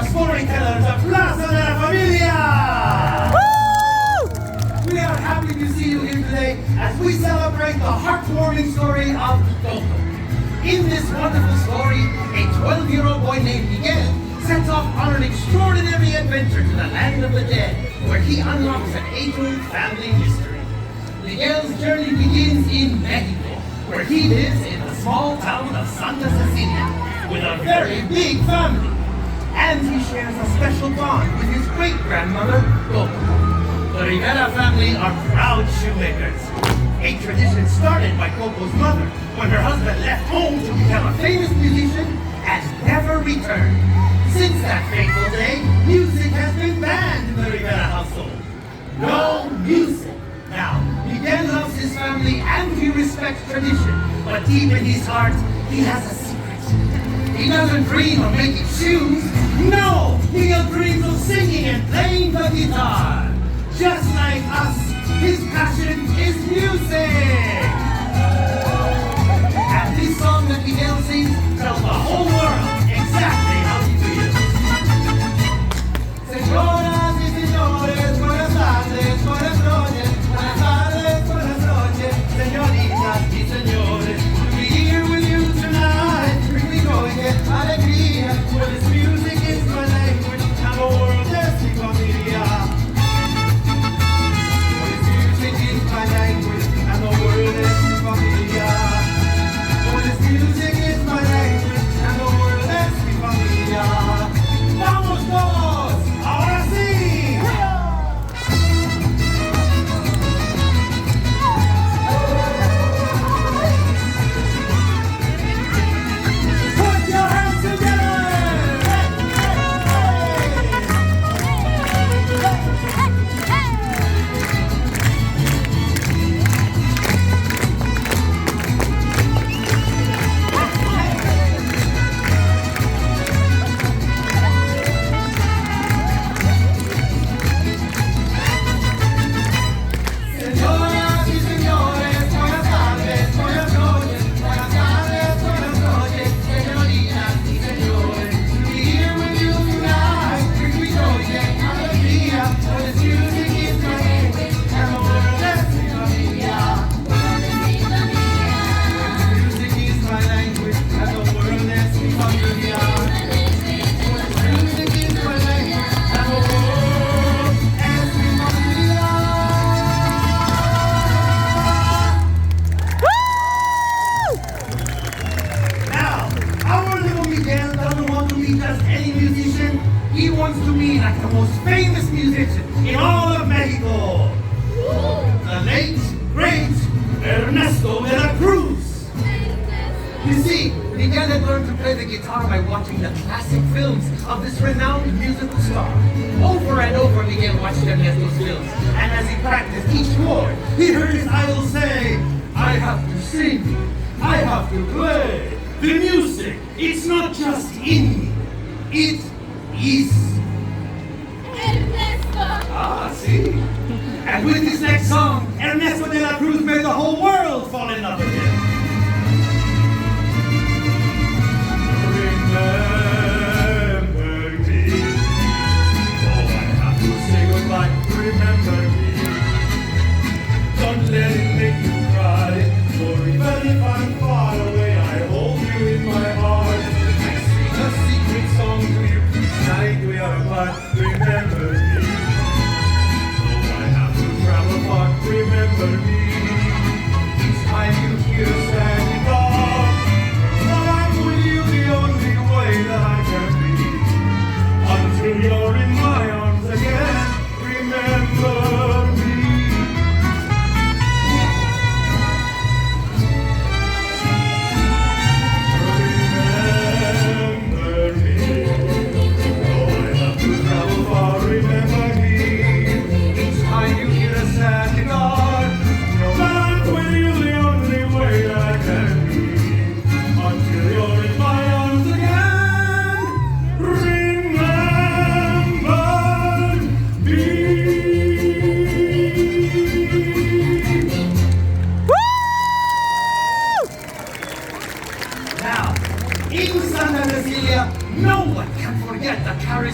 the storytellers of Plaza de la Familia! Woo! We are happy to see you here today as we celebrate the heartwarming story of Coco. In this wonderful story, a 12-year-old boy named Miguel sets off on an extraordinary adventure to the land of the dead, where he unlocks an age-old family mystery. Miguel's journey begins in Mexico, where he lives in the small town of Santa Cecilia with a very big family. And he shares a special bond with his great-grandmother, Coco. The Rivera family are proud shoemakers, a tradition started by Coco's mother when her husband left home to become a famous musician and never returned. Since that fateful day, music has been banned in the Rivera household. No music. Now, Miguel loves his family and he respects tradition, but deep in his heart, he has a secret. He doesn't dream of making shoes. No! Miguel dreams of singing and playing the guitar. Just like us, his passion is music! And this song that Miguel sings tells the whole world exactly how he feels. Señoras y señores, buenas tardes, buenas noches, buenas tardes, buenas noches, señoritas y señores. To be here with you tonight, we go and get alegría, for this music is my language, and the world es mi familia. For this music is my language, and the world es mi familia. For this music is my language, and the world es mi familia. ¡Vamos todos! ¡Ahora sí! Put your hands together! Señoras y señores, buenas tardes, buenas noches, buenas tardes, buenas noches, señoritas y señores. To be here with you tonight, we rejoice and alegría, for this music is my language, and the world es mi familia. Music is my language, and the world es mi familia. Music is my language, and the world es mi familia. Now, our little Miguel doesn't want to be just any musician. He wants to be like the most famous musician in all of Mexico. The late, great Ernesto de la Cruz. You see, Miguel had learned to play the guitar by watching the classic films of this renowned musical star. Over and over, Miguel watched Ernesto's films, and as he practiced each chord, he heard his idol say, "I have to sing, I have to play. The music, it's not just in me, it is." Ah, see? And with this next song, Ernesto de la Cruz made the whole world fall in love with him. Remember me. Oh, I have to say goodbye. Remember me. Don't let it make you cry. For even if I'm far away, I hold you in my heart. I sing a secret song to you. Tonight we are apart. Remember me. Oh, I have to travel far. Remember me. Each time you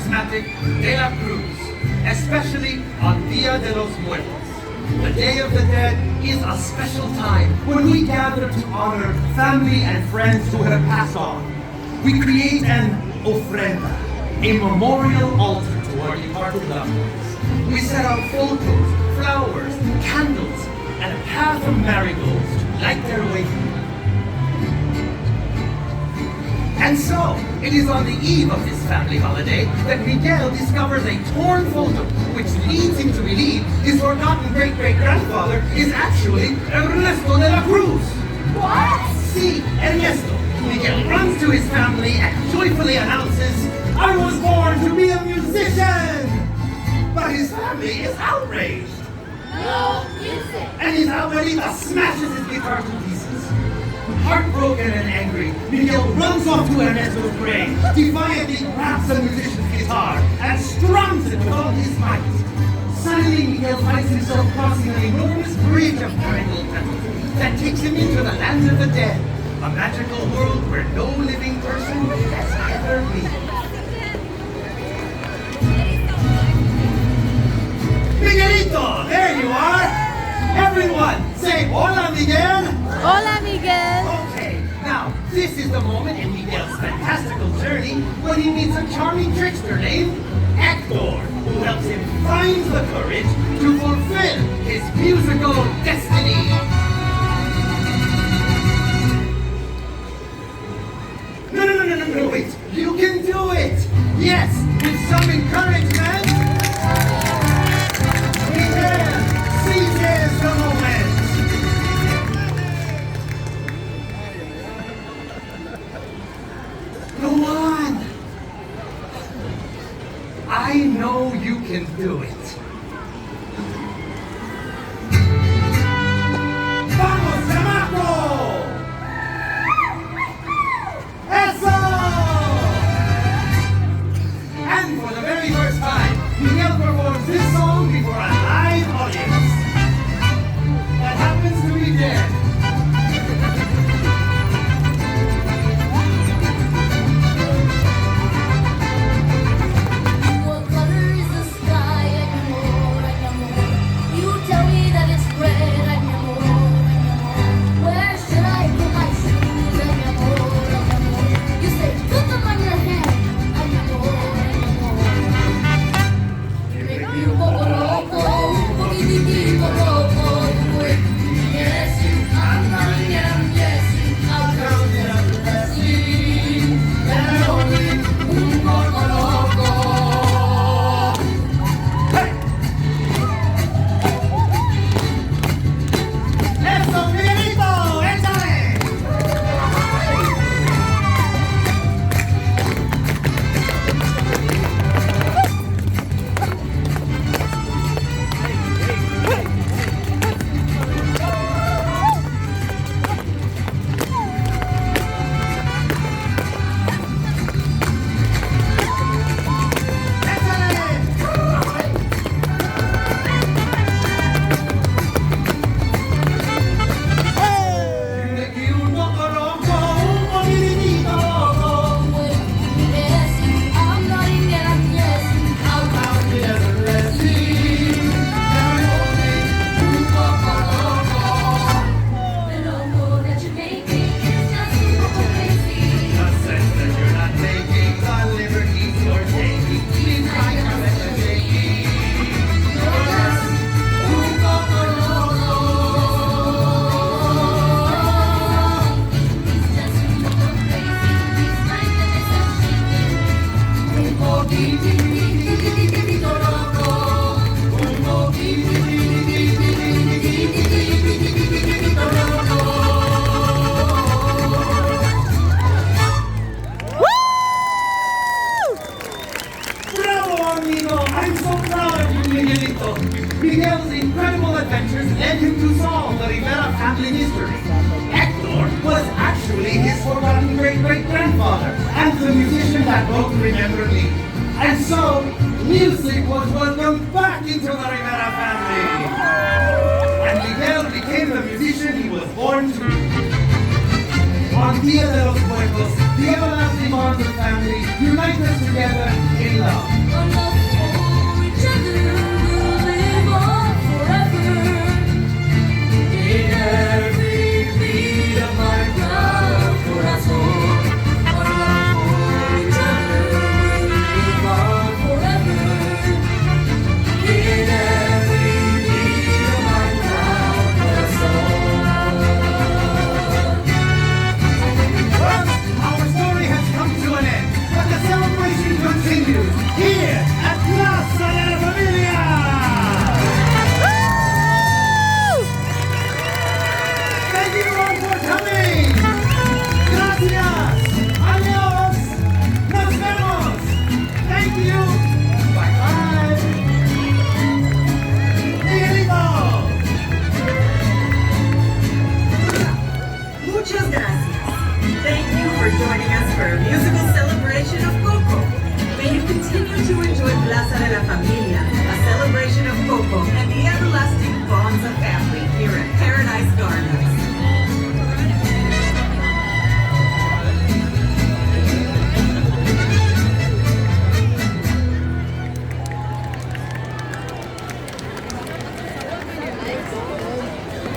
charismatic de la Cruz, especially on Dia de los Muertos. The Day of the Dead is a special time when we gather to honor family and friends who have passed on. We create an ofrenda, a memorial altar to our departed loved ones. We set out photos, flowers, candles, and a path of marigolds to light their way through. And so, it is on the eve of this family holiday that Miguel discovers a torn photo, which leads him to believe his forgotten great-great-grandfather is actually Ernesto de la Cruz. What? See, Ernesto. Miguel runs to his family and joyfully announces, "I was born to be a musician!" But his family is outraged. No music. And his abuelita smashes his guitar to pieces. Heartbroken and angry, Miguel runs off to Ernesto's grave, defiantly grabs the musician's guitar and strums it with all his might. Suddenly, Miguel finds himself crossing an enormous bridge of marigold petals that takes him into the land of the dead, a magical world where no living person has ever been. Miguelito, there you are! Everyone, say hola, Miguel! Hola, Miguel. Okay, now, this is the moment in Miguel's fantastical journey when he meets a charming trickster named Hector, who helps him find the courage to fulfill his musical destiny. No, wait, you can do it! Yes, with some encouragement! Miguel, seizes the moment! Go on! I know you can do it. Vamos, chamaco! Eso! And for the very first time, Miguel performs this song before a live audience. That happens to be dead. What color is the sky? You tell me that it's red. Where should I put my shoes? You say put them on your head. You make me loco, un poquitito loco. Yes, I'm running down. Yes, I'll count down the blessing. And only un poco loco. ¡Eso, Miguelito! ¡Échale! Miguel's incredible adventures led him to solve the Rivera family mystery. Hector was actually his forgotten great-great-grandfather and the musician that wrote Remember Me. And so, music was welcomed back into the Rivera family. And Miguel became the musician he was born to. On Dia de los Muertos, the everlasting bonds of family unite us together in love. Our love for each other will live on forever. In every beat of my proud corazón. Our love for each other will live on forever. In every beat of my proud corazón. Well, our story has come to an end, but the celebration continues here at Plaza de la Familia. Thank you all for coming. Gracias. Adiós. Nos vemos. Thank you. Bye bye. Miguelito. Muchas gracias. Thank you for joining us for a musical celebration of Coco. May you continue to enjoy Plaza de la Familia